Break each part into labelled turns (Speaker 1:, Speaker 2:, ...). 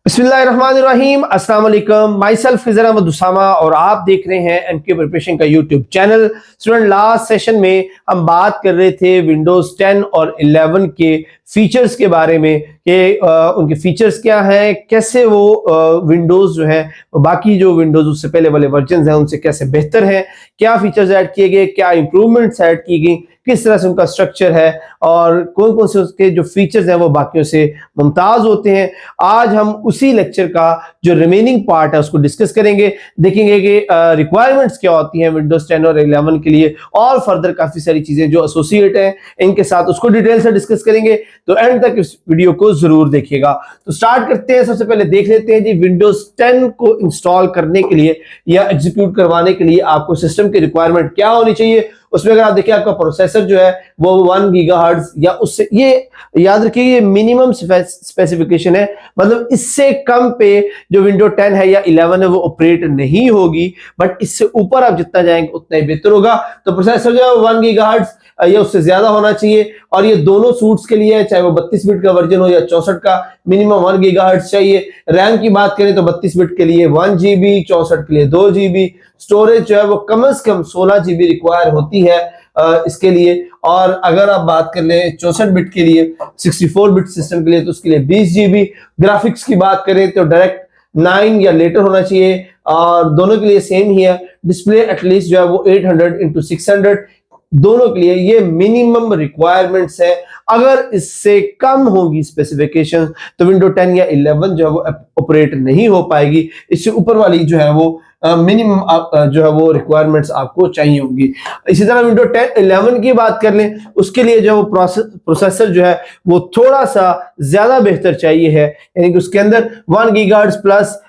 Speaker 1: बिस्मिल्लाहिर्रहमानिर्रहीम, अस्सलाम वालेकुम। माई सेल्फ खिज़र अहमद उसामा और आप देख रहे हैं एनके प्रिपरेशन का YouTube channel. Student, last session में हम बात कर रहे थे विंडोज़ 10 और 11 के फीचर्स के बारे में कि उनके फीचर्स क्या हैं, कैसे वो विंडोज़ जो है बाकी जो विंडोज़ उससे पहले वाले वर्जन हैं उनसे कैसे बेहतर हैं, क्या फीचर्स ऐड किए गए, क्या इंप्रूवमेंट्स ऐड की गई, किस तरह से उनका स्ट्रक्चर है और कौन कौन से उसके जो फीचर्स हैं वो बाकियों से मुमताज़ होते हैं। आज हम उसी लेक्चर का जो रिमेनिंग पार्ट है उसको डिस्कस करेंगे, देखेंगे कि रिक्वायरमेंट्स क्या होती हैं विंडोज 10 और 11 के लिए और फर्दर काफ़ी सारी चीज़ें जो एसोसिएट हैं इनके साथ, उसको डिटेल से डिस्कस करेंगे। तो एंड तक इस वीडियो को जरूर देखिएगा। तो स्टार्ट करते हैं। सबसे पहले देख लेते हैं जी विंडोज 10 को इंस्टॉल करने के लिए या एग्जीक्यूट करवाने के लिए आपको सिस्टम की रिक्वायरमेंट क्या होनी चाहिए। उसमें अगर आप देखिए आपका प्रोसेसर जो है वो 1 गीगाहर्ट्ज या उससे, ये याद रखिए ये मिनिमम स्पेसिफिकेशन है, मतलब इससे कम पे जो विंडो 10 है या 11 है वो ऑपरेट नहीं होगी, बट इससे ऊपर आप जितना जाएंगे उतना ही बेहतर होगा। तो प्रोसेसर जो है 1 गीगाहर्ट्ज या उससे ज्यादा होना चाहिए और ये दोनों सूट्स के लिए है, चाहे वो 32 बिट का वर्जन हो या 64 का, मिनिमम 1 गीगाहर्ट्ज चाहिए। रैम की बात करें तो 32 बिट के लिए 1 GB, 64 के लिए 2 GB। स्टोरेज जो है वो कम से कम 16 GB रिक्वायर होती है इसके लिए। और अगर आप बात कर ले 64 बिट के लिए, 64 बिट सिस्टम के लिए, तो उसके लिए 20 GB। ग्राफिक्स की बात करें तो डायरेक्ट 9 या लेटर होना चाहिए और दोनों के लिए सेम ही है। डिस्प्ले एटलीस्ट जो है वो 800x600, दोनों के लिए ये मिनिमम रिक्वायरमेंट्स है। अगर इससे कम होगी स्पेसिफिकेशन तो विंडो 10 या 11 जो है वो ऑपरेट नहीं हो पाएगी। इससे ऊपर वाली जो है वो मिनिमम जो है वो रिक्वायरमेंट्स आपको चाहिए होंगी। इसी तरह विंडो 10 11 की बात कर लें, उसके लिए जो वो प्रोसेसर जो है वो थोड़ा सा ज्यादा बेहतर चाहिए है, यानी कि उसके अंदर 1 गीगाहर्ट्ज प्लस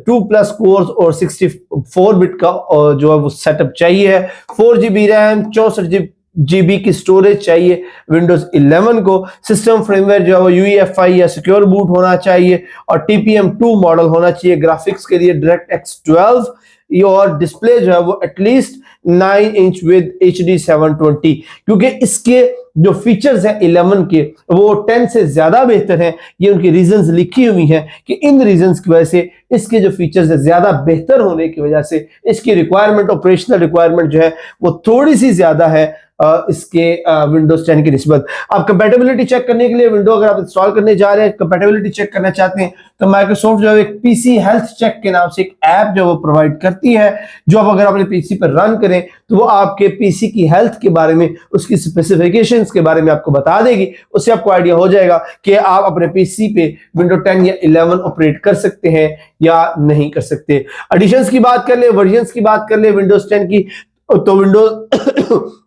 Speaker 1: 2 प्लस कोर्स और 64 बिट का जो है वो सेटअप चाहिए है। 4 GB रैम, 64 GB की स्टोरेज चाहिए विंडोज 11 को। सिस्टम फ्रेमवेयर जो है वो UEFI या सिक्योर बूट होना चाहिए और TPM2 मॉडल होना चाहिए। ग्राफिक्स के लिए DirectX 12 और डिस्प्ले जो है वो एटलीस्ट 9 इंच विद HD 720, क्योंकि इसके जो फीचर्स हैं 11 के वो 10 से ज्यादा बेहतर हैं। ये उनकी रीजंस लिखी हुई हैं कि इन रीजंस की वजह से इसके जो फीचर्स है ज्यादा बेहतर होने की वजह से इसकी रिक्वायरमेंट, ऑपरेशनल रिक्वायरमेंट जो है वो थोड़ी सी ज्यादा है इसके विंडोज 10 की निस्बत। आप कंपैटिबिलिटी चेक करने के लिए विंडो अगर आप इंस्टॉल करने जा रहे हैं, कंपैटिबिलिटी चेक करना चाहते हैं, तो माइक्रोसॉफ्ट जो है एक पीसी हेल्थ चेक के नाम से एक ऐप जो वो प्रोवाइड करती है, जो आप अगर अपने पीसी पर रन करें तो वो आपके पीसी की हेल्थ के बारे में, उसकी स्पेसिफिकेशंस के बारे में आपको बता देगी। उससे आपको आइडिया हो जाएगा कि आप अपने पीसी पे विंडो 10 या 11 ऑपरेट कर सकते हैं या नहीं कर सकते। एडिशंस की बात कर ले, वर्जन्स की बात कर ले विंडोज 10 की, तो विंडोज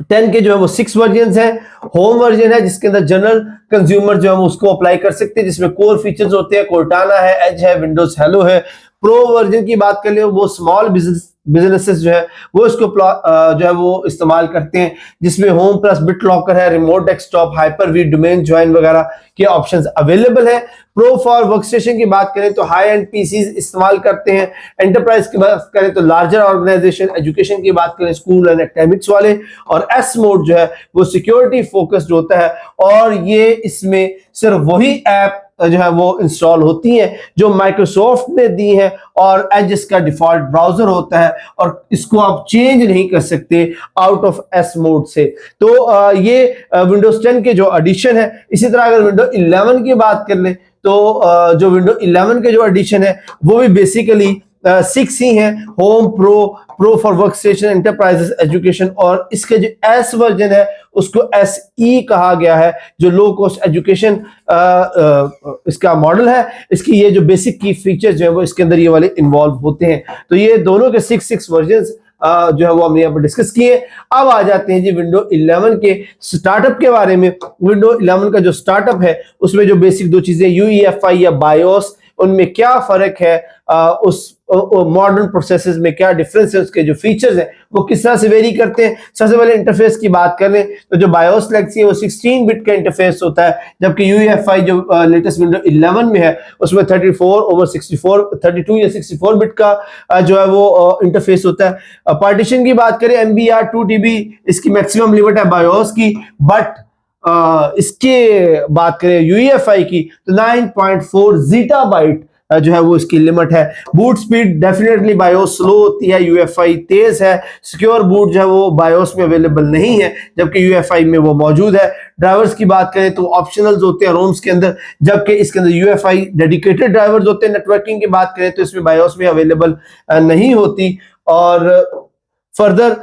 Speaker 1: 10 के जो है वो 6 वर्जन हैं। होम वर्जन है जिसके अंदर जनरल कंज्यूमर जो है उसको अप्लाई कर सकते हैं, जिसमें कोर फीचर्स होते हैं, कोर्टाना है, एज है, विंडोज हेलो है। प्रो वर्जन की बात कर ले वो स्मॉल बिजनेसेस जो है वो इसको जो है वो इस्तेमाल करते हैं, जिसमें होम प्लस बिट लॉकर है, remote desktop, Hyper V domain join वगैरह के ऑप्शंस अवेलेबल है। प्रो फॉर वर्कस्टेशन की बात करें तो हाई एंड पीसीज इस्तेमाल करते हैं। एंटरप्राइज की बात करें तो लार्जर ऑर्गेनाइजेशन, एजुकेशन की बात करें स्कूल एंड एकेडमिक्स वाले, और एस मोड जो है वो सिक्योरिटी फोकस्ड होता है और ये इसमें सिर्फ वही ऐप जो है वो इंस्टॉल होती हैं जो माइक्रोसॉफ्ट ने दी है और एज इसका डिफॉल्ट ब्राउजर होता है और इसको आप चेंज नहीं कर सकते आउट ऑफ एस मोड से। तो ये विंडोज 10 के जो एडिशन है। इसी तरह अगर विंडो 11 की बात कर ले तो जो विंडो 11 के जो एडिशन है वो भी बेसिकली 6 ही हैं। Home, pro for work station, enterprises, education, और इसके जो एस वर्जन है उसको SE कहा गया है, जो लो कॉस्ट एजुकेशन इसका मॉडल है। इसकी ये जो बेसिक की फीचर्स जो है वो इसके अंदर ये वाले इन्वॉल्व होते हैं। तो ये दोनों के 6 वर्जन जो है वो हमने यहाँ पर डिस्कस किए। अब आ जाते हैं जी विंडो 11 के स्टार्टअप के बारे में। विंडो 11 का जो स्टार्टअप है उसमें जो बेसिक 2 चीजें UEFI या बायोस, उनमें क्या फर्क है, उस मॉडर्न प्रोसेसेस में क्या डिफरेंस है, उसके जो फीचर्स हैं वो किस तरह से वेरी करते हैं। सबसे पहले इंटरफेस की बात करें तो जो बायोस लेक्सी है वो 16 बिट का इंटरफेस होता है, जबकि UEFI जो लेटेस्ट विंडो 11 में है उसमें 34/64, 32 या 64 बिट का जो है वो इंटरफेस होता है। पार्टीशन की बात करें MBR 2 TB इसकी मैक्सिमम लिमिट है बायोस की, बट इसके बात करें यूईएफआई की तो 9.4 ज़ीटाबाइट जो है वो इसकी लिमिट है। Boot speed definitely BIOS slow होती है, यूएफआई तेज है। सिक्योर बूट जो है वो बायोस में अवेलेबल नहीं है, जबकि यूएफआई में वो मौजूद है। ड्राइवर्स की बात करें तो ऑप्शनल्स होते हैं रोम्स के अंदर, जबकि इसके अंदर यूएफआई डेडिकेटेड ड्राइवर्स होते हैं। नेटवर्किंग की बात करें तो इसमें बायोस में अवेलेबल नहीं होती। और फर्दर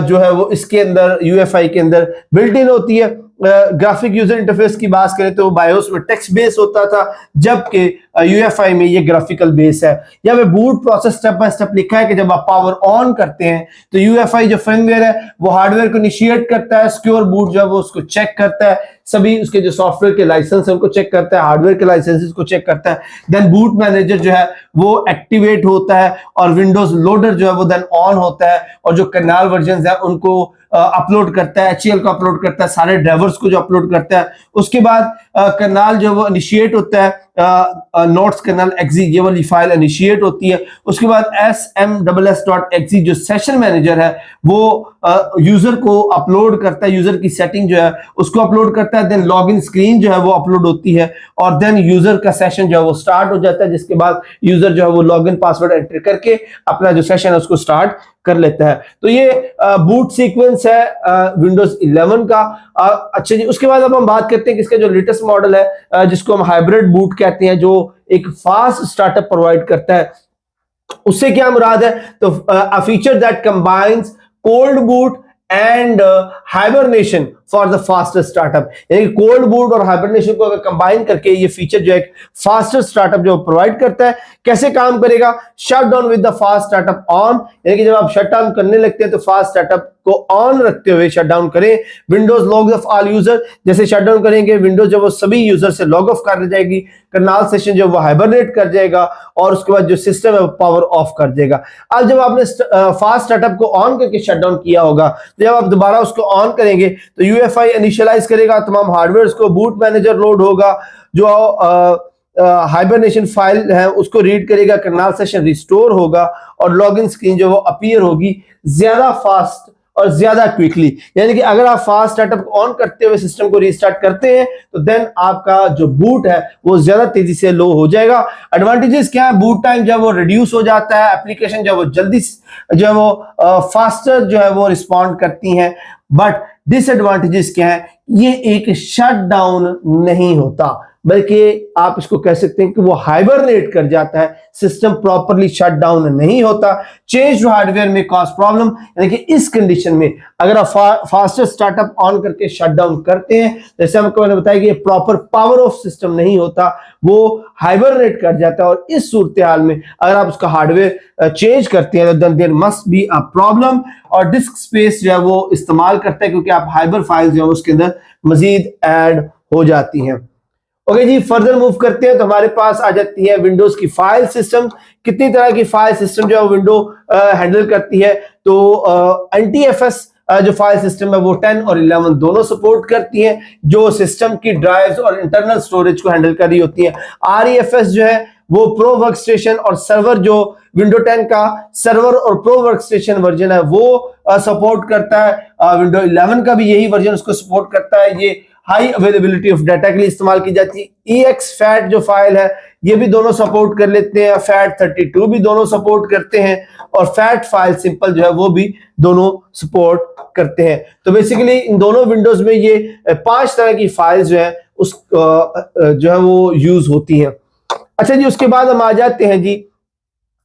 Speaker 1: जो है वो इसके अंदर यूएफआई के अंदर बिल्ट इन होती है। ग्राफिक यूजर इंटरफेस की बात करें तो बायोस में टेक्स्ट बेस होता था, जबकि यूएफआई में ये ग्राफिकल बेस है। यहाँ पे boot process step by step लिखा है कि जब आप पावर ऑन करते हैं तो यूएफआई जो फर्मवेयर है वो हार्डवेयर को इनिशिएट करता है। सिक्योर बूट जो है वो उसको चेक करता है, सभी उसके जो सॉफ्टवेयर के लाइसेंस है उनको चेक करता है, हार्डवेयर के लाइसेंसेस को चेक करता है। देन बूट मैनेजर जो है वो एक्टिवेट होता है और विंडोज लोडर जो है वो देन ऑन होता है और जो कर्नेल वर्जन है उनको अपलोड करता है, एचसीएल को अपलोड करता है, सारे ड्राइवर्स को जो अपलोड करता है। उसके बाद कर्नेल जो वो इनिशिएट होता है, नोट्स कर्नेल एक्सी ये वाली फाइल इनिशिएट होती है। उसके बाद smss.exe जो सेशन मैनेजर है वो यूजर को अपलोड करता है, यूजर की सेटिंग जो है उसको अपलोड करता है। देन लॉगिन स्क्रीन जो है वो अपलोड होती है और देन यूजर का सेशन जो है वो स्टार्ट हो जाता है, जिसके बाद यूजर जो है वो लॉगिन पासवर्ड एंटर करके अपना जो सेशन है उसको स्टार्ट कर लेता है। तो ये बूट सीक्वेंस है विंडोज 11 का। अच्छा जी, उसके बाद अब हम बात करते हैं कि इसका जो लेटेस्ट मॉडल है जिसको हम हाइब्रिड बूट कहते हैं, जो एक फास्ट स्टार्टअप प्रोवाइड करता है। उससे क्या मुराद है? तो a feature that combines cold boot and hibernation for the faster startup, यानी कोल्ड बूट और हाइबरनेशन को अगर कंबाइन करके ये फीचर जो है फास्टर स्टार्टअप जो प्रोवाइड करता है। कैसे काम करेगा? Shut down with the fast startup on, यानी कि जब आप शट डाउन करने लगते हैं तो फास्ट स्टार्टअप को ऑन रखते हुए शट डाउन करें। Windows log of all user, जैसे शट डाउन करेंगे विंडोज जो वो सभी यूजर से लॉग ऑफ कर जाएगी, कर्नेल सेशन जो वो हाइबरनेट कर जाएगा और उसके बाद जो सिस्टम है वो पावर ऑफ कर देगा। अब जब आपने फास्ट स्टार्टअप को ऑन करके शट डाउन किया होगा तो जब आप दोबारा उसको ऑन करेंगे तो यूएफआई इनिशियलाइज करेगा तमाम हार्डवेयर को, बूट मैनेजर लोड होगा, जो हाइबरनेशन फाइल है उसको रीड करेगा, कर्नेल सेशन रिस्टोर होगा और लॉगिन स्क्रीन जो वो अपीयर होगी ज्यादा फास्ट और ज्यादा क्विकली। यानी कि अगर आप फास्ट स्टार्टअप ऑन करते हुए सिस्टम को रीस्टार्ट करते हैं तो देन आपका जो बूट है वो ज्यादा तेजी से लो हो जाएगा। एडवांटेजेस क्या है? बूट टाइम जो है वो रिड्यूस हो जाता है, एप्लीकेशन जो है वो जल्दी जो है वो फास्टर जो है वो रिस्पॉन्ड करती हैं। बट डिसएडवांटेजेस क्या है? ये एक शट डाउन नहीं होता, बल्कि आप इसको कह सकते हैं कि वो हाइबरनेट कर जाता है, सिस्टम प्रॉपरली शट डाउन नहीं होता। चेंज हार्डवेयर में कॉज प्रॉब्लम, यानी कि इस कंडीशन में अगर आप फास्टर स्टार्टअप ऑन करके शट डाउन करते हैं, जैसे हमको मैंने बताया कि ये प्रॉपर पावर ऑफ सिस्टम नहीं होता, वो हाइबरनेट कर जाता है। और इस सूरत हाल में अगर आप उसका हार्डवेयर चेंज करते हैं तो there must be a problem और डिस्क स्पेस जो है वो इस्तेमाल करता है, क्योंकि आप हाइबर फाइल जो है उसके अंदर मजीद ऐड हो जाती हैं। ओके जी, फर्दर मूव करते हैं तो हमारे पास आ जाती है विंडोज की फाइल सिस्टम। कितनी तरह की फाइल सिस्टम जो है विंडो हैंडल करती है? तो एनटीएफएस जो फाइल सिस्टम है वो 10 और 11 दोनों सपोर्ट करती है, जो सिस्टम की ड्राइव्स और इंटरनल स्टोरेज को हैंडल कर रही होती है। आरईएफएस जो है वो प्रो वर्क स्टेशन और सर्वर, जो विंडो 10 का सर्वर और प्रो वर्क स्टेशन वर्जन है वो सपोर्ट करता है। विंडो 11 का भी यही वर्जन उसको सपोर्ट करता है। ये हाई अवेलेबिलिटी ऑफ डाटा के लिए इस्तेमाल की जाती है। EXFAT जो फाइल है ये भी दोनों सपोर्ट कर लेते हैं, FAT32 भी दोनों सपोर्ट करते हैं और फैट फाइल सिंपल जो है वो भी दोनों सपोर्ट करते हैं। तो बेसिकली इन दोनों विंडोज में ये 5 तरह की फाइल्स जो है उस जो है वो यूज होती हैं। अच्छा जी, उसके बाद हम आ जाते हैं जी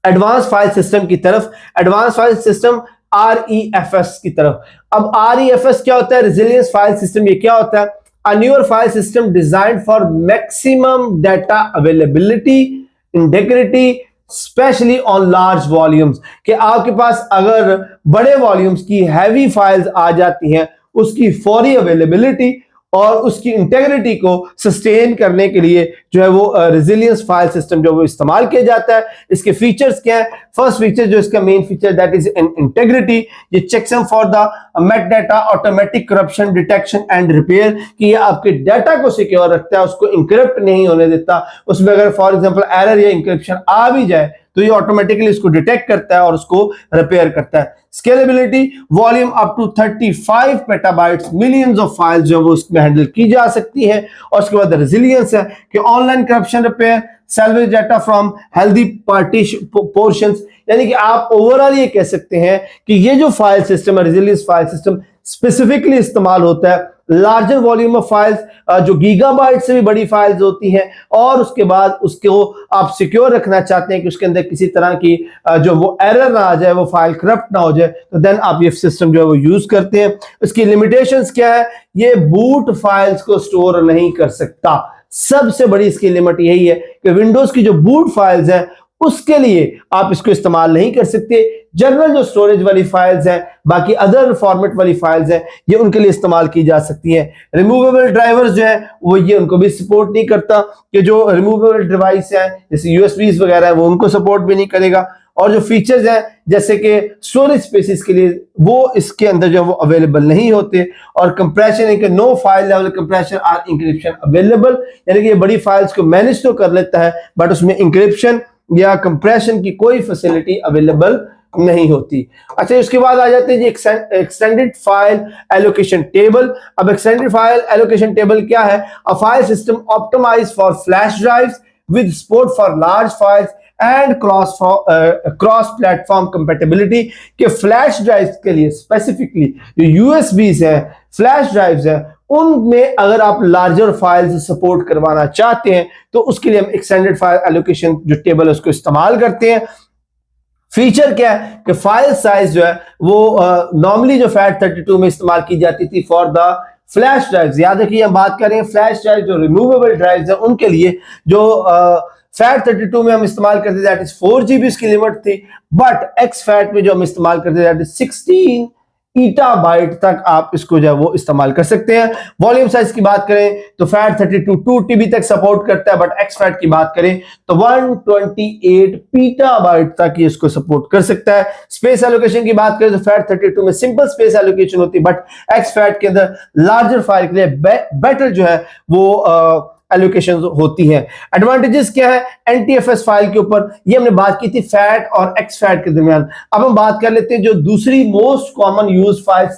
Speaker 1: एडवांस फाइल सिस्टम की तरफ। एडवांस फाइल सिस्टम REFS की तरफ। अब REFS क्या होता है? Resilience file system. ये क्या होता है? A newer file system designed for maximum data availability, integrity, especially on large volumes। कि आपके पास अगर बड़े वॉल्यूम्स की हैवी फाइल्स आ जाती हैं, उसकी फौरी अवेलेबिलिटी और उसकी इंटेग्रिटी को सस्टेन करने के लिए जो है वो रेजिलियंस फाइल सिस्टम जो वो इस्तेमाल किया जाता है। इसके फीचर्स क्या है? फर्स्ट फीचर जो इसका main feature that is integrity. ये checksum for the metadata, automatic corruption detection and repair, कि ये आपके डाटा को सिक्योर रखता है, उसको इंक्रिप्ट नहीं होने देता। उसमें अगर फॉर एग्जांपल एरर या इंक्रिप्शन आ भी जाए तो ये ऑटोमेटिकली इसको डिटेक्ट करता है और उसको रिपेयर करता है। Scalability, volume up to 35 petabytes, millions of files जो वो उसमें हैंडल की जा सकती है। और उसके बाद रेजिलियंस है कि online corruption repair, salvage data from healthy portions, यानी कि आप ओवरऑल ये कह सकते हैं कि ये जो फाइल सिस्टम है, रेजिलियंस फाइल सिस्टम स्पेसिफिकली इस्तेमाल होता है लार्जर वॉल्यूम ऑफ फाइल्स, जो गीगाबाइट से भी बड़ी फाइल्स होती हैं, और उसके बाद उसको आप सिक्योर रखना चाहते हैं कि उसके अंदर किसी तरह की जो वो एरर ना आ जाए, वो फाइल करप्ट ना हो जाए, तो देन आप ये सिस्टम जो है वो यूज करते हैं। इसकी लिमिटेशंस क्या है? ये बूट फाइल्स को स्टोर नहीं कर सकता। सबसे बड़ी इसकी लिमिट यही है कि विंडोज की जो बूट फाइल्स हैं उसके लिए आप इसको इस्तेमाल नहीं कर सकते। जनरल जो स्टोरेज वाली फाइल्स हैं, बाकी अदर फॉर्मेट वाली फाइल्स हैं, ये उनके लिए इस्तेमाल की जा सकती हैं। रिमूवेबल ड्राइवर्स जो है वो ये उनको भी सपोर्ट नहीं करता, कि जो रिमूवेबल डिवाइस हैं जैसे यूएसबीज वगैरह है वो उनको सपोर्ट भी नहीं करेगा। और जो फीचर्स हैं जैसे कि स्टोरेज स्पेसिस के लिए वो इसके अंदर जो वो अवेलेबल नहीं होते। और कंप्रेशन है कि no file level compression or encryption available, यानी कि ये बड़ी फाइल्स को मैनेज तो कर लेता है बट उसमें इंक्रिप्शन या कंप्रेशन की कोई फैसिलिटी अवेलेबल नहीं होती। अच्छा, उसके बाद आ जाते हैं जी एक्सटेंडेड फाइल एलोकेशन टेबल। अब एक्सटेंडेड फाइल एलोकेशन टेबल क्या है? A file system optimised for flash drives with support for large files and cross platform compatibility, के फ्लैश ड्राइव्स के लिए स्पेसिफिकली जो यूएसबीज है, फ्लैश ड्राइव्स है, उनमें अगर आप लार्जर फाइल्स सपोर्ट करवाना चाहते हैं तो उसके लिए हम एक्सटेंडेड फाइल एलोकेशन जो टेबल है उसको इस्तेमाल करते हैं। फीचर क्या है कि फाइल साइज जो है वो नॉर्मली जो FAT32 में इस्तेमाल की जाती थी फॉर द फ्लैश ड्राइव्स, याद रखिए हम बात करें फ्लैश ड्राइव जो रिमूवेबल ड्राइव्स है उनके लिए, जो FAT32 में हम इस्तेमाल करते थे दैट इज 4 GB उसकी लिमिट थी, बट XFAT में जो हम इस्तेमाल करते थे दैट इज 16 ईटाबाइट तक आप इसको जो है वो इस्तेमाल कर सकते हैं। वॉल्यूम साइज की बात करें तो FAT32 2 TB तक सपोर्ट करता है, बट XFAT की बात करें तो 128 पीटाबाइट तक ये इसको सपोर्ट कर सकता है। स्पेस एलोकेशन की बात करें तो FAT32 में सिंपल स्पेस एलोकेशन होती है, बट XFAT के अंदर लार्जर फाइल के लिए बेटर जो है वो एलोकेशन होती है। एडवांटेजेस क्या है एनटीएफएस फाइल के ऊपर? ये हमने बात की थी फैट और एक्सफैट के दरमियान। अब हम बात कर लेते हैं जो दूसरी most common use file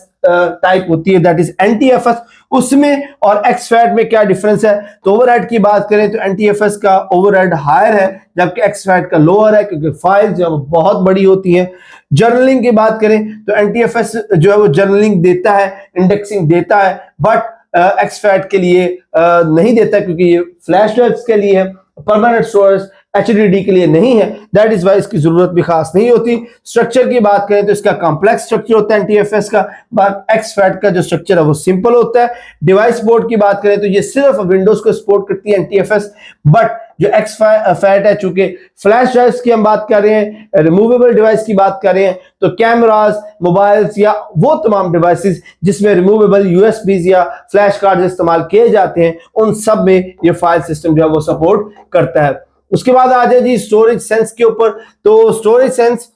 Speaker 1: type होती है दैट इज एनटीएफएस, उसमें और एक्सफैट में क्या डिफरेंस है? तो ओवरहेड की बात करें तो एनटीएफएस का ओवरहेड हायर है जबकि एक्सफैट का लोअर है, क्योंकि फाइल जो है बहुत बड़ी होती है। जर्नलिंग की बात करें तो एनटीएफएस जो है वो जर्नलिंग देता है, इंडेक्सिंग देता है, बट एक्सफैट के लिए नहीं देता क्योंकि ये फ्लैश ड्राइव्स के लिए है, परमानेंट स्टोरेज HDD के लिए नहीं है, दैट इज वाई इसकी जरूरत भी खास नहीं होती। स्ट्रक्चर की बात करें तो इसका कॉम्प्लेक्स स्ट्रक्चर होता है एनटीएफएस का, बट एक्सफैट का जो स्ट्रक्चर है वो सिंपल होता है। डिवाइस सपोर्ट की बात करें तो ये सिर्फ विंडोज को सपोर्ट करती है एनटीएफएस, बट जो एक्सफैट है चूंकि फ्लैश ड्राइव्स की हम बात कर रहे हैं, रिमूवेबल डिवाइस की बात कर रहे हैं, तो कैमरास, मोबाइल्स या वो तमाम डिवाइसेस जिसमें रिमूवेबल यूएसबीज या फ्लैश कार्ड इस्तेमाल किए जाते हैं उन सब में ये फाइल सिस्टम जो है वो सपोर्ट करता है। उसके बाद आ जाए जी स्टोरेज सेंस के ऊपर। तो स्टोरेज सेंस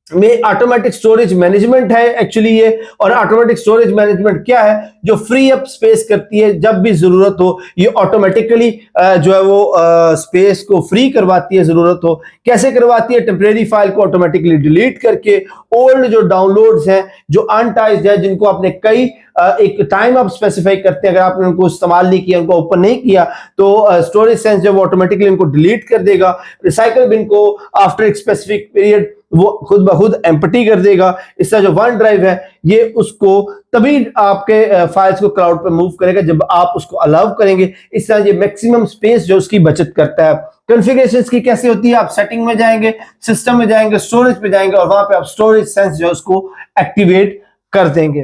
Speaker 1: में ऑटोमेटिक स्टोरेज मैनेजमेंट है एक्चुअली ये, और ऑटोमेटिक स्टोरेज मैनेजमेंट क्या है? जो फ्री अप स्पेस करती है जब भी जरूरत हो, ये ऑटोमेटिकली जो है वो स्पेस को फ्री करवाती है जरूरत हो। कैसे करवाती है? टेम्परेरी फाइल को ऑटोमेटिकली डिलीट करके, ओल्ड जो डाउनलोड्स हैं जो अनटाइज्ड है जिनको आपने कई एक टाइम आप स्पेसिफाई करते हैं, अगर आपने उनको इस्तेमाल नहीं किया, उनको ओपन नहीं किया, तो स्टोरेज सेंस जो वो ऑटोमेटिकली इनको डिलीट कर देगा। रिसाइकल बिन को आफ्टर एक स्पेसिफिक पीरियड वो खुद ब खुद एम्प्टी कर देगा। इसका जो वन ड्राइव है ये उसको तभी आपके फाइल्स को क्लाउड पर मूव करेगा जब आप उसको अलाउ करेंगे। इस तरह ये मैक्सिमम स्पेस जो उसकी बचत करता है। कॉन्फ़िगरेशंस की कैसे होती है? आप सेटिंग में जाएंगे, सिस्टम में जाएंगे, स्टोरेज पे जाएंगे और वहां पे आप स्टोरेज सेंस जो है उसको एक्टिवेट कर देंगे।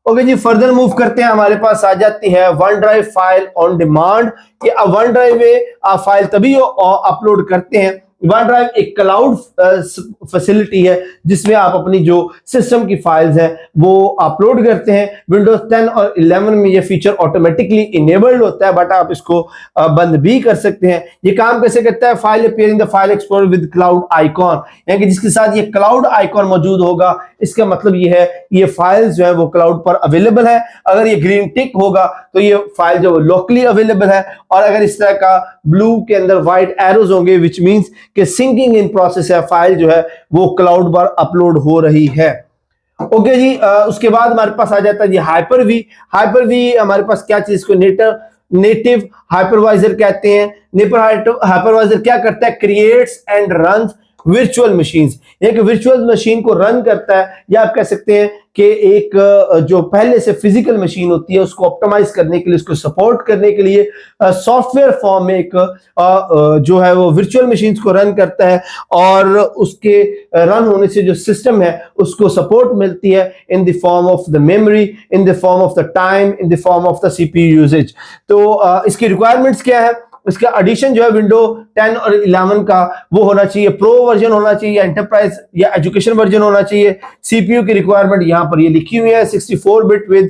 Speaker 1: ओके जी, फर्दर मूव करते हैं। हमारे पास आ जाती है one drive file on demand. कि वन ड्राइव में आप फाइल तभी अपलोड करते हैं। वन ड्राइव एक क्लाउड फैसिलिटी है जिसमें आप अपनी जो सिस्टम की फाइल्स हैं वो अपलोड करते हैं। विंडोज 10 और 11 में ये फीचर ऑटोमेटिकली इनेबल्ड होता है, बट आप इसको बंद भी कर सकते हैं। ये काम कैसे करता है? File appearing the file explorer with cloud icon, यानी कि जिसके साथ ये क्लाउड आइकॉन मौजूद होगा, इसका मतलब ये है ये फाइल्स जो है वो क्लाउड पर अवेलेबल है। अगर ये ग्रीन टिक होगा तो ये फाइल जो लोकली अवेलेबल है, और अगर इस तरह का ब्लू के अंदर व्हाइट एरोज होंगे विच मींस कि सिंकिंग इन प्रोसेस है, फाइल जो है वो क्लाउड पर अपलोड हो रही है। ओके जी, उसके बाद हमारे पास आ जाता है जी हाइपर-वी। हाइपर-वी हमारे पास क्या चीज को नेटिव हाइपरवाइजर कहते हैं। नेटिव हाइपरवाइजर क्या करता है? Creates and runs virtual machines. एक वर्चुअल मशीन को रन करता है, या आप कह सकते हैं कि एक जो पहले से फिजिकल मशीन होती है उसको ऑप्टिमाइज करने के लिए, उसको सपोर्ट करने के लिए सॉफ्टवेयर फॉर्म में एक जो है वो वर्चुअल मशीन्स को रन करता है, और उसके रन होने से जो सिस्टम है उसको सपोर्ट मिलती है in the form of the memory, in the form of the time, in the form of the CPU usage. तो इसकी रिक्वायरमेंट्स क्या है? इसका एडिशन जो है विंडो 10 और 11 का वो होना चाहिए, प्रो वर्जन होना चाहिए, एंटरप्राइज या एजुकेशन वर्जन होना चाहिए। सीपीयू की रिक्वायरमेंट यहां पर ये लिखी हुई है, 64 बिट विद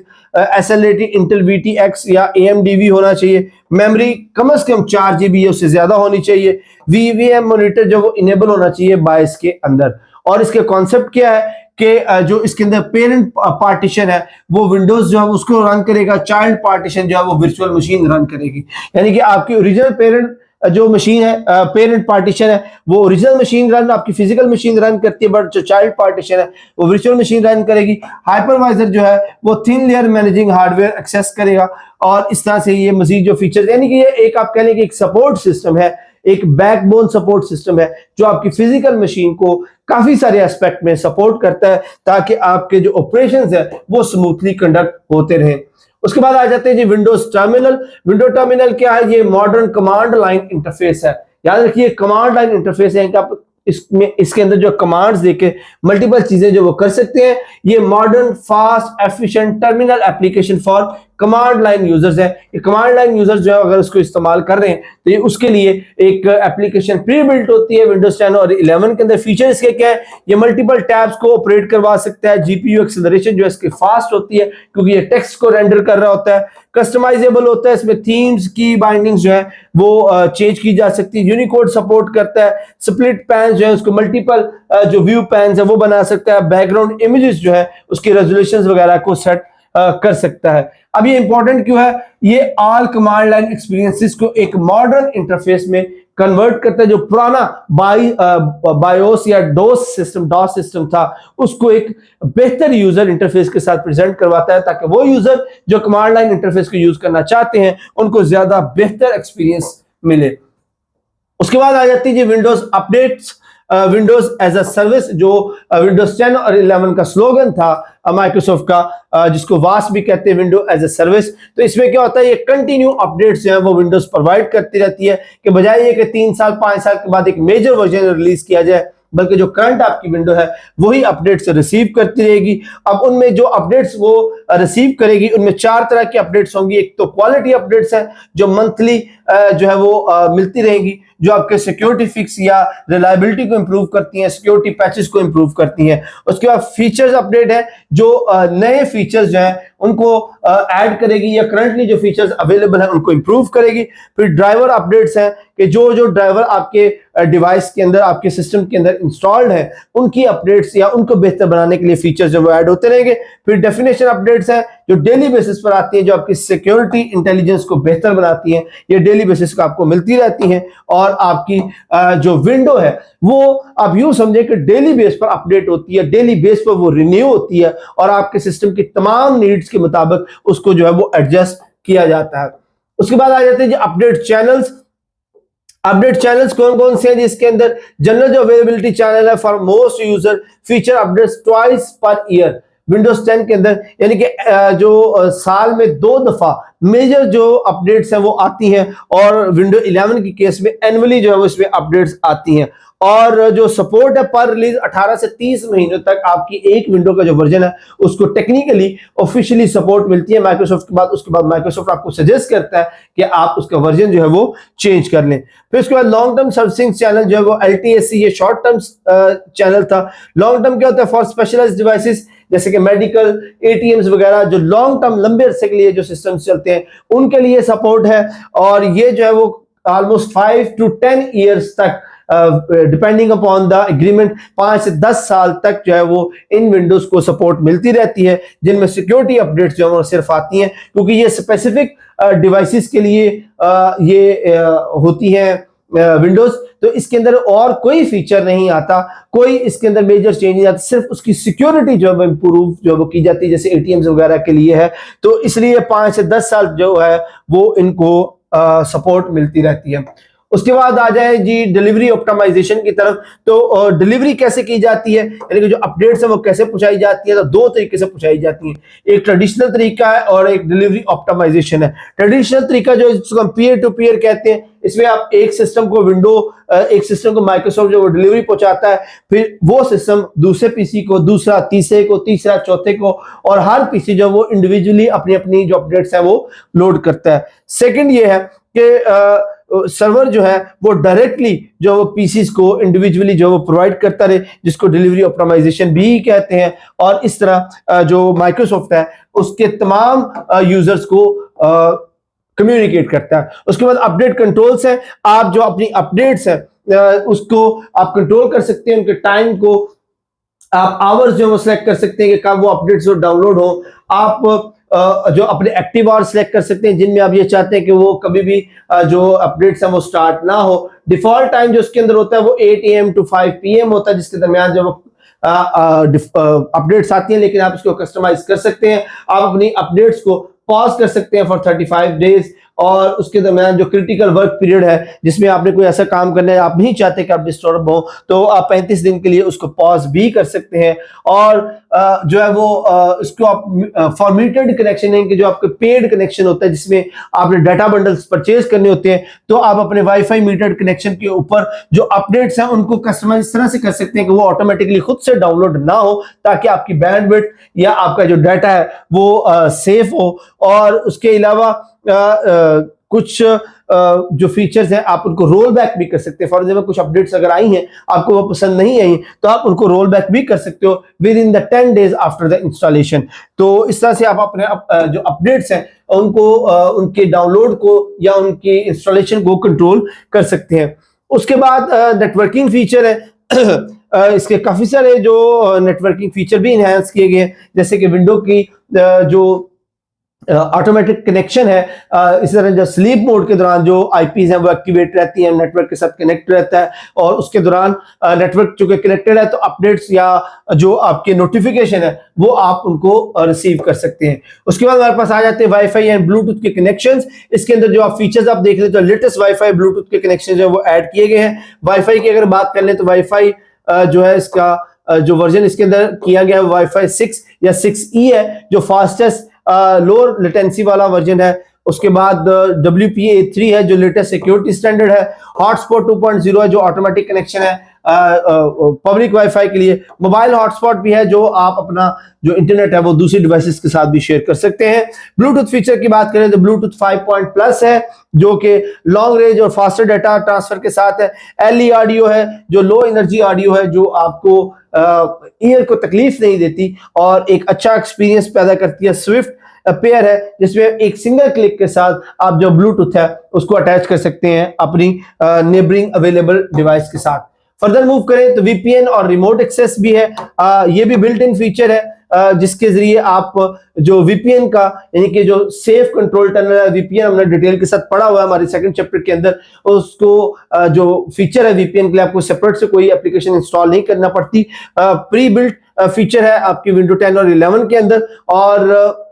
Speaker 1: एसएलएटी इंटेल VTX या AMD होना चाहिए। मेमोरी कम से कम 4 GB है, उससे ज्यादा होनी चाहिए। VVM मॉनिटर जो वो इनेबल होना चाहिए बायस के अंदर। और इसके कॉन्सेप्ट क्या है कि जो इसके अंदर पेरेंट पार्टीशन है वो विंडोज जो है उसको रन करेगा, चाइल्ड पार्टीशन जो है वो वर्चुअल मशीन रन करेगी। यानी कि आपकी ओरिजिनल पेरेंट जो मशीन है, पेरेंट पार्टीशन है, वो ओरिजिनल मशीन रन आपकी फिजिकल मशीन रन करती है, बट जो चाइल्ड पार्टीशन है वो वर्चुअल मशीन रन करेगी। हाइपरवाइजर जो है वो thin layer managing hardware access करेगा, और इस तरह से ये मजीद जो फीचर, यानी कि ये एक आप कह लें कि एक सपोर्ट सिस्टम है, एक बैकबोन सपोर्ट सिस्टम है जो आपकी फिजिकल मशीन को काफी सारे एस्पेक्ट में सपोर्ट करता है, ताकि आपके जो ऑपरेशंस है वो स्मूथली कंडक्ट होते रहें। उसके बाद आ जाते हैं जी विंडोज टर्मिनल। विंडो टर्मिनल क्या है? ये मॉडर्न कमांड लाइन इंटरफेस है। याद रखिए कमांड लाइन इंटरफेस है कि आप इसमें इसके अंदर जो कमांड्स देके मल्टीपल चीजें जो वो कर सकते हैं। ये modern fast efficient terminal application for command line users है। ये कमांड लाइन यूजर्स जो है अगर उसको इस्तेमाल कर रहे हैं तो ये उसके लिए एक एप्लीकेशन प्री बिल्ट होती है विंडोज 10 और 11 के अंदर। फीचर इसके क्या है? ये मल्टीपल टैब्स को ऑपरेट करवा सकता है। जीपीयू एक्सेलरेशन जो है इसकी फास्ट होती है क्योंकि ये टेक्स्ट को रेंडर कर रहा होता है। कस्टमाइजेबल होता है, इसमें थीम्स की बाइंडिंग्स जो है वो चेंज की जा सकती है। यूनिकोड सपोर्ट करता है। स्प्लिट पैन जो है उसको मल्टीपल जो व्यू पैन है वो बना सकता है। बैकग्राउंड इमेजेस जो है उसकी रेजोल्यूशंस वगैरह को सेट कर सकता है। अब ये इंपॉर्टेंट क्यों है? ये ऑल कमांड लाइन एक्सपीरियंसेस को एक मॉडर्न इंटरफेस में कन्वर्ट करता है। जो पुराना बायोस या डॉस सिस्टम था उसको एक बेहतर यूजर इंटरफेस के साथ प्रेजेंट करवाता है, ताकि वो यूजर जो कमांड लाइन इंटरफेस को यूज करना चाहते हैं उनको ज्यादा बेहतर एक्सपीरियंस मिले। उसके बाद आ जाती है Windows updates. Windows as a service जो विंडोज 10 और 11 का स्लोगन था माइक्रोसॉफ्ट का, जिसको वास भी कहते हैं, विंडो एज अ सर्विस। तो इसमें क्या होता है? ये कंटिन्यू अपडेट्स जो है वो विंडोज प्रोवाइड करती रहती है, कि बजाय ये कि 3 साल 5 साल के बाद एक मेजर वर्जन रिलीज किया जाए, बल्कि जो करंट आपकी विंडो है वही अपडेट्स रिसीव करती रहेगी। अब उनमें जो अपडेट्स वो रिसीव करेगी उनमें 4 तरह की अपडेट्स होंगी। एक तो क्वालिटी अपडेट्स है जो मंथली जो है वो मिलती रहेंगी, जो आपके सिक्योरिटी फिक्स या रिलायबिलिटी को इंप्रूव करती हैं, सिक्योरिटी पैचेस को इंप्रूव करती हैं। उसके बाद फीचर्स अपडेट है जो नए फीचर्स जो हैं उनको ऐड करेगी या करंटली जो फीचर्स अवेलेबल हैं उनको इंप्रूव करेगी। फिर ड्राइवर अपडेट्स हैं कि जो ड्राइवर आपके डिवाइस के अंदर, आपके सिस्टम के अंदर इंस्टॉल्ड है उनकी अपडेट्स या उनको बेहतर बनाने के लिए फीचर्स जो वो ऐड होते रहेंगे। फिर डेफिनेशन अपडेट्स हैं जो डेली बेसिस पर आती हैं, जो आपकी सिक्योरिटी इंटेलिजेंस को बेहतर बनाती हैं। ये डेली बेसिस पर आपको मिलती रहती हैं, और आपकी जो विंडो है वो आप यूं समझें कि डेली बेस पर अपडेट होती है, डेली बेस पर वो रिन्यू होती है, और आपके सिस्टम की तमाम नीड्स के मुताबिक उसको जो है वो एडजस्ट किया जाता है। उसके बाद आ जाते हैं अपडेट चैनल्स। अपडेट चैनल्स कौन कौन से हैं? जिसके अंदर जनरल जो अवेलेबिलिटी चैनल है for most user, feature updates twice per year Windows 10 के अंदर, यानी कि जो साल में 2 दफा मेजर जो अपडेट्स हैं वो आती हैं, और विंडो 11 की केस में एनुअली जो है वो इसमें अपडेट्स आती हैं। और जो सपोर्ट है पर रिलीज 18 से 30 महीनों तक आपकी एक विंडो का जो वर्जन है उसको टेक्निकली ऑफिशियली सपोर्ट मिलती है माइक्रोसॉफ्ट के बाद। उसके बाद माइक्रोसॉफ्ट आपको सजेस्ट करता है कि आप उसका वर्जन जो है वो चेंज कर लें। फिर उसके बाद लॉन्ग टर्म सर्विसिंग चैनल जो है वो LTSC, ये शॉर्ट टर्म चैनल था। लॉन्ग टर्म क्या होता है? फॉर स्पेशलाइज्ड डिवाइसेस जैसे कि मेडिकल, ATMs वगैरह, जो लॉन्ग टर्म लंबे अरसे के लिए जो सिस्टम्स चलते हैं उनके लिए सपोर्ट है, और ये जो है वो ऑलमोस्ट 5 to 10 ईयर्स तक डिपेंडिंग अपॉन द एग्रीमेंट 5 से 10 साल तक जो है वो इन विंडोज को सपोर्ट मिलती रहती है, जिनमें सिक्योरिटी अपडेट्स जो है वो सिर्फ आती हैं क्योंकि ये स्पेसिफिक डिवाइसेस के लिए ये होती हैं विंडोज, तो इसके अंदर और कोई फीचर नहीं आता, कोई इसके अंदर मेजर चेंज नहीं आता, सिर्फ उसकी सिक्योरिटी जो है इंप्रूव जो वो की जाती है, जैसे एटीएम्स वगैरह के लिए है। तो इसलिए 5 से 10 साल जो है वो इनको सपोर्ट मिलती रहती है। उसके बाद आ जाए जी डिलीवरी ऑप्टिमाइजेशन की तरफ। तो डिलीवरी कैसे की जाती है, यानी कि जो अपडेट्स है वो कैसे पहुंचाई जाती है, तो दो तरीके से पहुंचाई जाती है। एक ट्रेडिशनल तरीका है और एक डिलीवरी ऑप्टिमाइजेशन है। ट्रेडिशनल तरीका जो जिसको हम पीयर टू पीयर कहते हैं, इसमें आप एक सिस्टम को एक सिस्टम को माइक्रोसॉफ्ट जो डिलीवरी पहुंचाता है, फिर वो सिस्टम दूसरे पीसी को, दूसरा तीसरे को, तीसरा चौथे को, और हर पीसी जो वो इंडिविजुअली अपनी अपनी जो अपडेट्स है वो लोड करता है। सेकंड ये है कि सर्वर जो है वो डायरेक्टली जो वो पीसीस को इंडिविजुअली जो वो प्रोवाइड करता रहे, जिसको डिलीवरी ऑप्टिमाइजेशन भी कहते हैं। और इस तरह जो माइक्रोसॉफ्ट है उसके तमाम यूजर्स को कम्युनिकेट करता है। उसके बाद अपडेट कंट्रोल्स है। आप जो अपनी अपडेट्स है उसको आप कंट्रोल कर सकते हैं, उनके टाइम को आप आवर्स जो वो सिलेक्ट कर सकते हैं कि कब वो अपडेट्स जो डाउनलोड हो। आप जो अपने एक्टिव आवर्स सिलेक्ट कर सकते हैं जिनमें आप ये चाहते हैं कि वो कभी भी जो अपडेट्स है वो स्टार्ट ना हो। डिफॉल्ट टाइम जो उसके अंदर होता है वो 8 AM to 5 PM होता है, जिसके दरमियान जो अपडेट्स आती हैं, लेकिन आप इसको कस्टमाइज कर सकते हैं। आप अपनी अपडेट्स को पॉज कर सकते हैं फॉर 35 डेज, और उसके दरमियान जो क्रिटिकल वर्क पीरियड है जिसमें आपने कोई ऐसा काम करना है आप नहीं चाहते कि आप डिस्टर्ब हो, तो आप 35 दिन के लिए उसको पॉज भी कर सकते हैं। और जो है वो इसको आप फॉर्मेटेड कनेक्शन है कि जो आपके पेड कनेक्शन होता है जिसमें आपने डाटा बंडल्स परचेज करने होते हैं, तो आप अपने वाईफाई मीटर्ड कनेक्शन के ऊपर जो अपडेट्स हैं उनको कस्टमाइज इस तरह से कर सकते हैं कि वो ऑटोमेटिकली खुद से डाउनलोड ना हो, ताकि आपकी बैंडविड्थ या आपका जो डाटा है वो सेफ हो। और उसके अलावा कुछ जो फीचर्स हैं आप उनको रोल बैक भी कर सकते हैं। फॉर एग्जाम्पल कुछ अपडेट्स अगर आई हैं आपको वो पसंद नहीं आई तो आप उनको रोल बैक भी कर सकते हो with in the 10 days after the installation. तो इस तरह से आप अपने जो अपडेट्स हैं उनको उनके डाउनलोड को या उनके इंस्टॉलेशन को कंट्रोल कर सकते हैं। उसके बाद नेटवर्किंग फीचर है। इसके काफी सारे जो नेटवर्किंग फीचर भी इनहैंस किए गए हैं, जैसे कि विंडो की जो ऑटोमेटिक कनेक्शन है, इसी तरह जो स्लीप मोड के दौरान जो आईपीज हैं वो एक्टिवेट रहती हैं, नेटवर्क के साथ कनेक्ट रहता है, और उसके दौरान नेटवर्क चूंकि कनेक्टेड है तो अपडेट्स या जो आपके नोटिफिकेशन है वो आप उनको रिसीव कर सकते हैं। उसके बाद हमारे पास आ जाते हैं वाईफाई एंड ब्लूटूथ के कनेक्शंस। इसके अंदर जो आप फीचर्स आप देख लेते हो, लेटेस्ट वाईफाई ब्लूटूथ के कनेक्शन जो है वो ऐड किए गए हैं। वाईफाई की अगर बात कर लें तो वाईफाई जो है इसका जो वर्जन इसके अंदर किया गया है वाईफाई 6 या 6E है, जो फास्टेस्ट लोअर लेटेंसी वाला वर्जन है। उसके बाद WPA3 है जो लेटेस्ट सिक्योरिटी स्टैंडर्ड है। हॉटस्पॉट 2.0 है जो ऑटोमेटिक कनेक्शन है पब्लिक वाईफाई के लिए। मोबाइल हॉटस्पॉट भी है जो आप अपना जो इंटरनेट है वो दूसरी डिवाइसेस के साथ भी शेयर कर सकते हैं। ब्लूटूथ फीचर की बात करें तो ब्लूटूथ 5.+ है जो कि लॉन्ग रेंज और फास्टर डाटा ट्रांसफर के साथ है। LE ऑडियो है जो लो एनर्जी ऑडियो है, जो आपको ईयर को तकलीफ नहीं देती और एक अच्छा एक्सपीरियंस पैदा करती है। स्विफ्ट पेयर है जिसमें एक सिंगल क्लिक के साथ आप जो ब्लूटूथ है उसको अटैच कर सकते हैं अपनी नेबरिंग अवेलेबल डिवाइस के साथ। फर्दर मूव करें तो VPN और रिमोट एक्सेस भी है। ये भी बिल्ट इन फीचर है जिसके जरिए आप जो VPN का यानी कि जो सेफ कंट्रोल टनल है, VPN हमने डिटेल के साथ पढ़ा हुआ है हमारे सेकंड चैप्टर के अंदर। उसको जो फीचर है VPN के लिए आपको सेपरेट से कोई एप्लीकेशन इंस्टॉल नहीं करना पड़ती, प्री बिल्ट फीचर है आपकी विंडो 10 और 11 के अंदर। और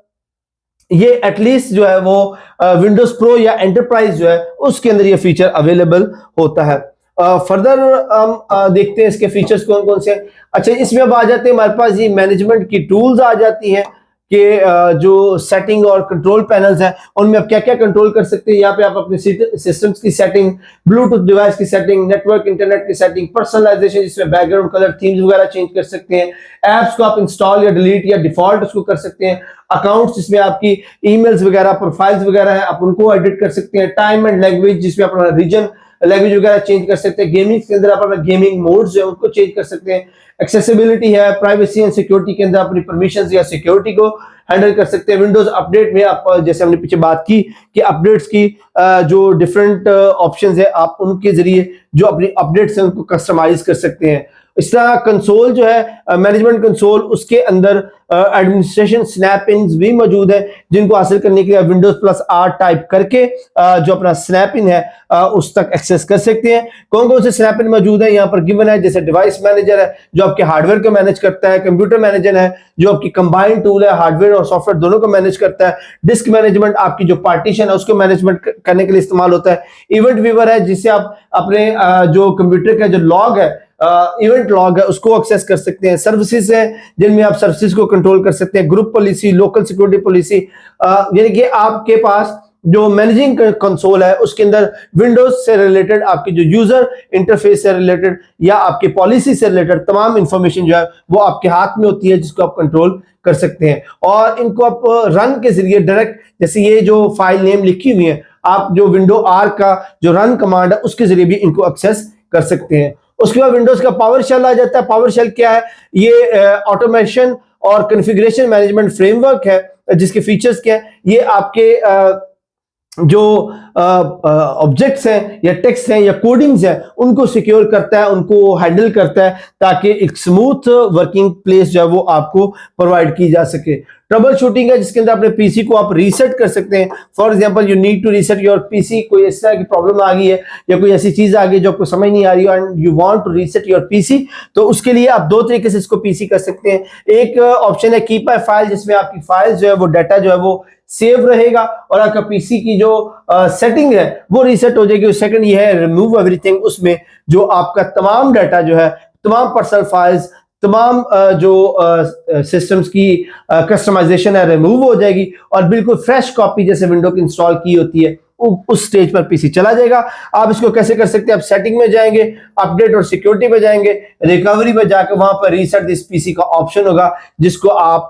Speaker 1: ये एटलीस्ट जो है वो विंडोज प्रो या एंटरप्राइज जो है उसके अंदर ये फीचर अवेलेबल होता है। फर्दर हम देखते हैं इसके फीचर्स कौन कौन से। अच्छा, इसमें अब आ जाते हैं हमारे पास ये मैनेजमेंट की टूल्स आ जाती हैं कि जो सेटिंग और कंट्रोल पैनल्स हैं उनमें आप क्या क्या कंट्रोल कर सकते हैं। यहाँ पे आप अपने सिस्टम्स की सेटिंग, ब्लूटूथ डिवाइस की सेटिंग, नेटवर्क इंटरनेट की सेटिंग, पर्सनलाइजेशन जिसमें बैकग्राउंड कलर, थीम्स वगैरह चेंज कर सकते हैं। एप्स को आप इंस्टॉल या डिलीट या डिफॉल्ट उसको कर सकते हैं। अकाउंट्स जिसमें आपकी ईमेल्स वगैरह, प्रोफाइल्स वगैरह है, आप उनको एडिट कर सकते हैं। टाइम एंड लैंग्वेज जिसमें आप अपना रीजन लैंग्वेज वगैरह चेंज कर सकते हैं। गेमिंग के अंदर आप अपना गेमिंग मोड्स जो है उनको चेंज कर सकते हैं। एक्सेसिबिलिटी है, प्राइवेसी एंड सिक्योरिटी के अंदर अपनी परमिशंस या सिक्योरिटी को हैंडल कर सकते हैं। विंडोज अपडेट में आप जैसे हमने पीछे बात की कि अपडेट्स की जो डिफरेंट ऑप्शंस है आप उनके जरिए जो अपनी अपडेट्स हैं उनको कस्टमाइज कर सकते हैं। इस तरह कंसोल जो है मैनेजमेंट कंसोल, उसके अंदर एडमिनिस्ट्रेशन स्नैप इन्स भी मौजूद है, जिनको हासिल करने के लिए विंडोज प्लस आर टाइप करके जो अपना स्नैप इन है उस तक एक्सेस कर सकते हैं। कौन कौन से स्नैप इन मौजूद है यहाँ पर गिवन है, जैसे डिवाइस मैनेजर है जो आपके हार्डवेयर को मैनेज करता है, कंप्यूटर मैनेजर है जो आपकी कंबाइंड टूल है, हार्डवेयर और सॉफ्टवेयर दोनों को मैनेज करता है, डिस्क मैनेजमेंट आपकी जो पार्टीशन है उसको मैनेजमेंट करने के लिए इस्तेमाल होता है, इवेंट व्यूअर है जिससे आप अपने जो कंप्यूटर का जो लॉग है इवेंट लॉग है उसको एक्सेस कर सकते हैं, सर्विसेज है जिनमें आप सर्विसेज को कंट्रोल कर सकते हैं, group policy, local security policy, यानी कि आपके पास जो मैनेजिंग कंसोल है उसके अंदर विंडोज से रिलेटेड आपकी जो यूजर इंटरफेस से रिलेटेड या आपकी पॉलिसी से रिलेटेड तमाम इंफॉर्मेशन जो है वो आपके हाथ में होती है जिसको आप कंट्रोल कर सकते हैं। और इनको आप रन के जरिए डायरेक्ट, जैसे ये जो फाइल नेम लिखी हुई है, आप जो विंडो आर का जो रन कमांड है उसके जरिए भी इनको एक्सेस कर सकते हैं। उसके बाद विंडोज का पावर शेल आ जाता है। पावर शेल क्या है? ये ऑटोमेशन और कॉन्फ़िगरेशन मैनेजमेंट फ्रेमवर्क है जिसके फीचर्स क्या है, ये आपके जो ऑब्जेक्ट्स हैं या टेक्स्ट हैं या कोडिंग्स हैं उनको सिक्योर करता है, उनको हैंडल करता है ताकि एक स्मूथ वर्किंग प्लेस जो है वो आपको प्रोवाइड की जा सके। ट्रबल शूटिंग है जिसके अंदर अपने पीसी को आप रीसेट कर सकते हैं। For example you need to reset your PC, कोई इस तरह की प्रॉब्लम आ गई है या कोई ऐसी चीज आ गई जो आपको समझ नहीं आ रही है and you want to reset your PC, तो उसके लिए आप दो तरीके से इसको पीसी कर सकते हैं। एक ऑप्शन है कीप माय फाइल, जिसमें आपकी फाइल जो है वो डाटा जो है वो सेव रहेगा और आपका पीसी की जो सेटिंग है वो रीसेट हो जाएगी। सेकंड ये है रिमूव एवरीथिंग, उसमें जो आपका तमाम डाटा जो है, तमाम पर्सनल फाइल्स, तमाम जो सिस्टम्स की कस्टमाइजेशन है रिमूव हो जाएगी और बिल्कुल फ्रेश कॉपी जैसे विंडो की इंस्टॉल की होती है उस स्टेज पर पीसी चला जाएगा। आप इसको कैसे कर सकते हैं? आप सेटिंग में जाएंगे, अपडेट और सिक्योरिटी में जाएंगे, रिकवरी में जाकर वहां पर रीसेट दिस पीसी का ऑप्शन होगा जिसको आप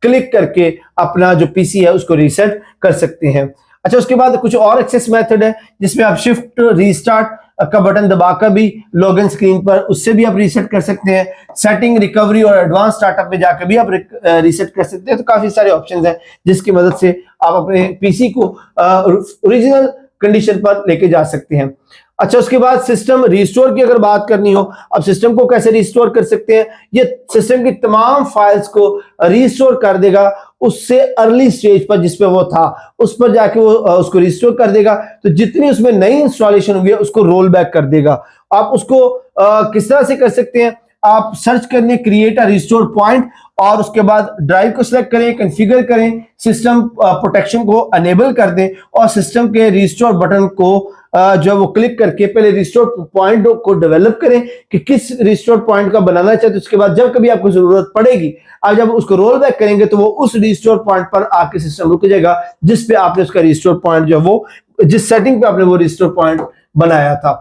Speaker 1: क्लिक करके अपना जो पीसी है उसको रीसेट कर सकते हैं। अच्छा, उसके बाद कुछ और एक्सेस मेथड है जिसमें आप शिफ्ट रीस्टार्ट का बटन दबाकर भी लॉगिन स्क्रीन पर उससे भी आप रीसेट कर सकते हैं। सेटिंग, रिकवरी और एडवांस स्टार्टअप में जाकर भी आप रीसेट कर सकते हैं। तो काफी सारे ऑप्शंस हैं जिसकी मदद से आप अपने पीसी को ओरिजिनल कंडीशन पर लेके जा सकते हैं। अच्छा, उसके बाद सिस्टम रिस्टोर की अगर बात करनी हो, अब सिस्टम को कैसे रिस्टोर कर सकते हैं? ये सिस्टम की तमाम फाइल्स को रिस्टोर कर देगा उससे अर्ली स्टेज पर जिस पे वो था उस पर जाके वो उसको रिस्टोर कर देगा। तो जितनी उसमें नई इंस्टॉलेशन हुई है उसको रोल बैक कर देगा। आप उसको किस तरह से कर सकते हैं? आप सर्च करने क्रिएट अ रिस्टोर पॉइंट और उसके बाद ड्राइव को सिलेक्ट करें, कॉन्फ़िगर करें, सिस्टम प्रोटेक्शन को अनेबल कर दें और सिस्टम के रिस्टोर बटन को जो वो क्लिक करके पहले रिस्टोर पॉइंट को डेवलप करें कि किस रिस्टोर पॉइंट का बनाना चाहते हैं। उसके बाद जब कभी आपको जरूरत पड़ेगी आप जब उसको रोल बैक करेंगे तो वो उस रिस्टोर पॉइंट पर आपके सिस्टम रुक जाएगा जिस पे आपने उसका रिस्टोर पॉइंट जो वो जिस सेटिंग पे आपने वो रिस्टोर पॉइंट बनाया था।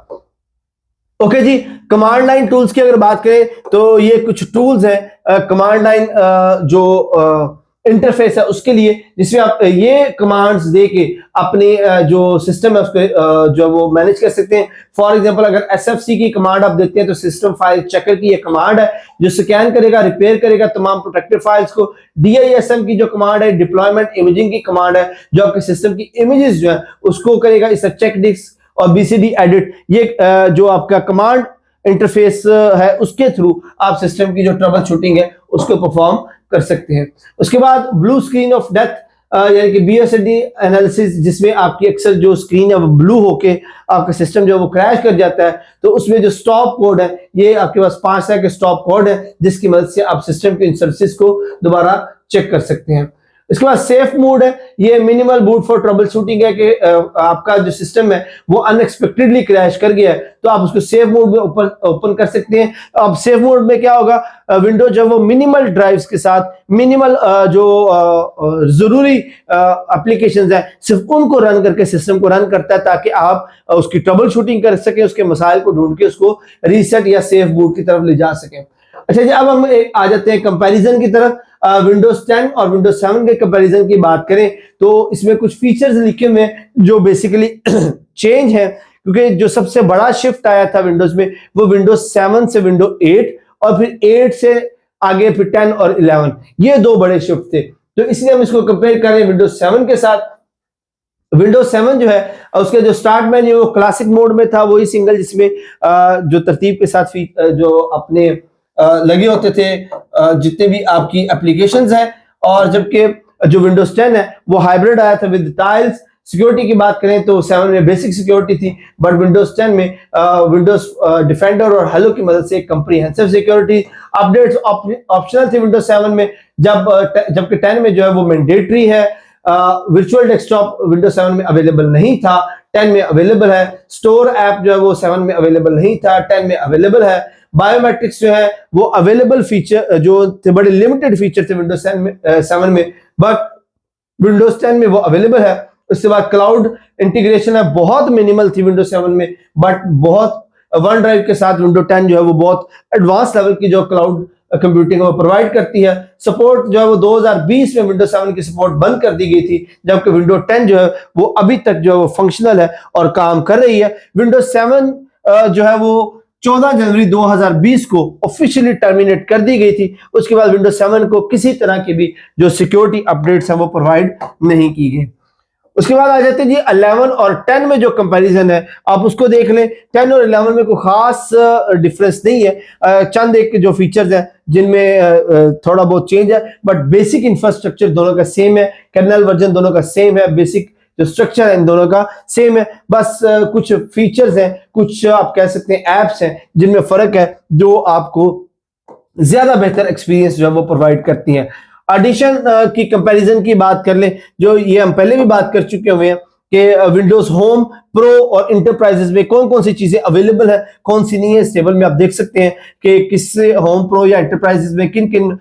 Speaker 1: ओके जी, कमांड लाइन टूल्स की अगर बात करें तो ये कुछ टूल्स हैं कमांड लाइन जो इंटरफेस है उसके लिए, जिसमें आप ये कमांड्स दे के अपने जो सिस्टम है उसको जो वो मैनेज कर सकते हैं। फॉर एग्जांपल अगर एसएफसी की कमांड आप देखते हैं तो सिस्टम फाइल चेकर की ये कमांड है जो स्कैन करेगा, रिपेयर करेगा तमाम प्रोटेक्टेड फाइल्स को। डीआईएसएम की जो कमांड है डिप्लॉयमेंट इमेजिंग की कमांड है जो आपके सिस्टम की इमेजेस जो है उसको करेगा। इस चेक डिस्क और बीसीडी एडिट, ये जो आपका कमांड इंटरफेस है उसके थ्रू आप सिस्टम की जो ट्रबल शूटिंग है उसको परफॉर्म कर सकते हैं। उसके बाद ब्लू स्क्रीन ऑफ डेथ यानी कि बीएसडी एनालिसिस, जिसमें आपकी अक्सर जो स्क्रीन है वो ब्लू होके आपका सिस्टम जो वो क्रैश कर जाता है, तो उसमें जो स्टॉप कोड है ये आपके पास 5 तरह के स्टॉप कोड है जिसकी मदद से आप सिस्टम के इन सर्विसेज को दोबारा चेक कर सकते हैं। इसके बाद सेफ मोड है, ये minimal boot for trouble shooting है कि आपका जो सिस्टम है वो अनएक्सपेक्टेडली क्रैश कर गया है तो आप उसको सेफ मोड में ओपन कर सकते हैं। अब सेफ मोड में क्या होगा, विंडो जो वो मिनिमल ड्राइव्स के साथ मिनिमल जो जरूरी एप्लीकेशंस हैं सिर्फ उनको रन करके सिस्टम को रन करता है ताकि आप उसकी ट्रबल शूटिंग कर सकें, उसके मसाइल को ढूंढ के उसको रीसेट या सेफ बूट की तरफ ले जा सकें। अच्छा जी, अब हम आ जाते हैं कंपैरिजन की तरफ। विंडोज 10 और विंडोज 7 के कंपैरिजन की बात करें तो इसमें कुछ फीचर्स लिखे हुए हैं जो बेसिकली चेंज है, क्योंकि जो सबसे बड़ा शिफ्ट आया था विंडोज में वो विंडोज 7 से विंडोज 8 और फिर 8 से आगे फिर 10 और 11, ये दो बड़े शिफ्ट थे। तो इसलिए हम इसको कंपेयर कर रहे हैं विंडोज 7 के साथ। विंडोज 7 जो है उसके जो स्टार्ट मेन्यू वो क्लासिक मोड में था, वही सिंगल जिसमें जो तरतीब के साथ जो अपने लगे होते थे जितने भी आपकी एप्लीकेशंस हैं। और जबकि जो विंडोज 10 है वो हाइब्रिड आया था विद टाइल्स। सिक्योरिटी की बात करें तो 7 में बेसिक सिक्योरिटी थी, बट विंडोज 10 में विंडोज डिफेंडर और हेलो की मदद से कंप्रीहेंसिव सिक्योरिटी अपडेट्स ऑप्शनल थी विंडोज 7 में, जबकि 10 में जो है वो मैंडेटरी है। वर्चुअल डेस्कटॉप विंडोज 7 में अवेलेबल नहीं था, 10 में अवेलेबल है। स्टोर ऐप जो है वो 7 में अवेलेबल नहीं था, 10 में अवेलेबल है। बायोमेट्रिक्स जो है वो अवेलेबल फीचर जो थे, बड़े लिमिटेड फीचर थे विंडोज 7 में, बट विंडोज 10 में वो अवेलेबल है। उसके बाद क्लाउड इंटीग्रेशन है, बहुत मिनिमल थी विंडोज 7 में, बट बहुत वन ड्राइव के साथ विंडो 10 जो है वो बहुत एडवांस लेवल की जो क्लाउड कंप्यूटिंग वो प्रोवाइड करती है। सपोर्ट जो है वो 2020 में विंडोज 7 की सपोर्ट बंद कर दी गई थी, जबकि विंडोज 10 जो है वो अभी तक जो है वो फंक्शनल है और काम कर रही है। विंडोज 7 जो है वो 14 जनवरी 2020 को ऑफिशियली टर्मिनेट कर दी गई थी। उसके बाद विंडोज 7 को किसी तरह की भी जो सिक्योरिटी अपडेट्स हैं वो प्रोवाइड नहीं की गई। उसके बाद आ जाते हैं जी 11 और 10 में जो कंपैरिजन है आप उसको देख लें। 10 और 11 में कोई खास डिफरेंस नहीं है, चंद एक जो फीचर्स हैं जिनमें थोड़ा बहुत चेंज है, बट बेसिक इंफ्रास्ट्रक्चर दोनों का सेम है, कर्नल वर्जन दोनों का सेम है, बेसिक जो स्ट्रक्चर है इन दोनों का सेम है। बस कुछ फीचर्स हैं, कुछ आप कह सकते हैं ऐप्स हैं जिनमें फर्क है जो आपको ज्यादा बेहतर एक्सपीरियंस जो है वो प्रोवाइड करती हैं। एडिशन की कंपैरिजन की बात कर लें, जो ये हम पहले भी बात कर चुके हुए हैं कि विंडोज होम प्रो और इंटरप्राइजेस में कौन कौन सी चीजें अवेलेबल है, कौन सी नहीं है। इस टेबल में आप देख सकते हैं कि किस होम प्रो या इंटरप्राइजेस में किन किन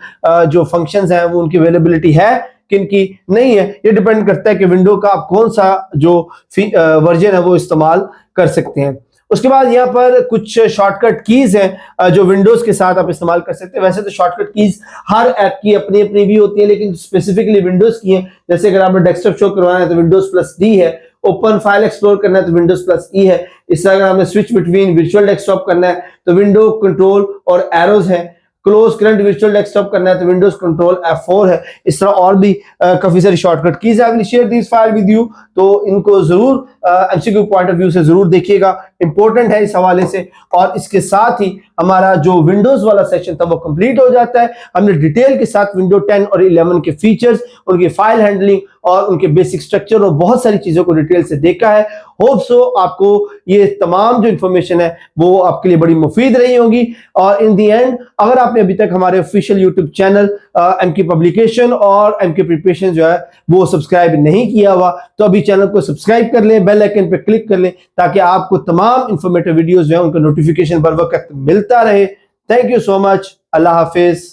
Speaker 1: जो फंक्शंस हैं वो उनकी अवेलेबिलिटी है, किन की नहीं है। ये डिपेंड करता है कि विंडो का आप कौन सा जो वर्जन है वो इस्तेमाल कर सकते हैं। उसके बाद यहाँ पर कुछ शॉर्टकट कीज हैं जो विंडोज के साथ आप इस्तेमाल कर सकते हैं। वैसे तो शॉर्टकट कीज हर ऐप की अपनी अपनी भी होती है, लेकिन स्पेसिफिकली विंडोज की है। जैसे अगर आपने डेस्कटॉप शो करवाना है तो विंडोज प्लस डी है, ओपन फाइल एक्सप्लोर करना है तो विंडोज प्लस ई है। इस तरह अगर आपने स्विच बिटवीन वर्चुअल डेस्कटॉप करना है तो विंडो कंट्रोल और एरोज है। क्लोज करंट वर्चुअल डेस्कटॉप करना है तो विंडोज कंट्रोल F4 है। इस तरह और भी काफी सारी शॉर्टकट कीज है। I will share this file with you, तो इनको जरूर एमसीक्यू पॉइंट ऑफ व्यू से जरूर देखिएगा, इंपॉर्टेंट है इस हवाले से। और इसके साथ ही हमारा जो विंडोज वाला सेशन था वो कंप्लीट हो जाता है। हमने डिटेल के साथ विंडो 10 और 11 के फीचर्स, उनकी फाइल हैंडलिंग और उनके बेसिक स्ट्रक्चर और बहुत सारी चीजों को डिटेल से देखा है। होप सो आपको ये तमाम जो इंफॉर्मेशन है वो आपके लिए बड़ी मुफीद रही होगी। और इन दी एंड अगर आपने अभी तक हमारे official YouTube channel MK publication और एमके प्रिपरेशन जो है वो सब्सक्राइब नहीं किया हुआ तो अभी चैनल को सब्सक्राइब कर लें, बेल आइकन पे क्लिक कर लें ताकि आपको तमाम इंफॉर्मेटिव वीडियोस जो है उनका नोटिफिकेशन बर वक्त मिलता रहे। Thank you so much. Allah Hafiz.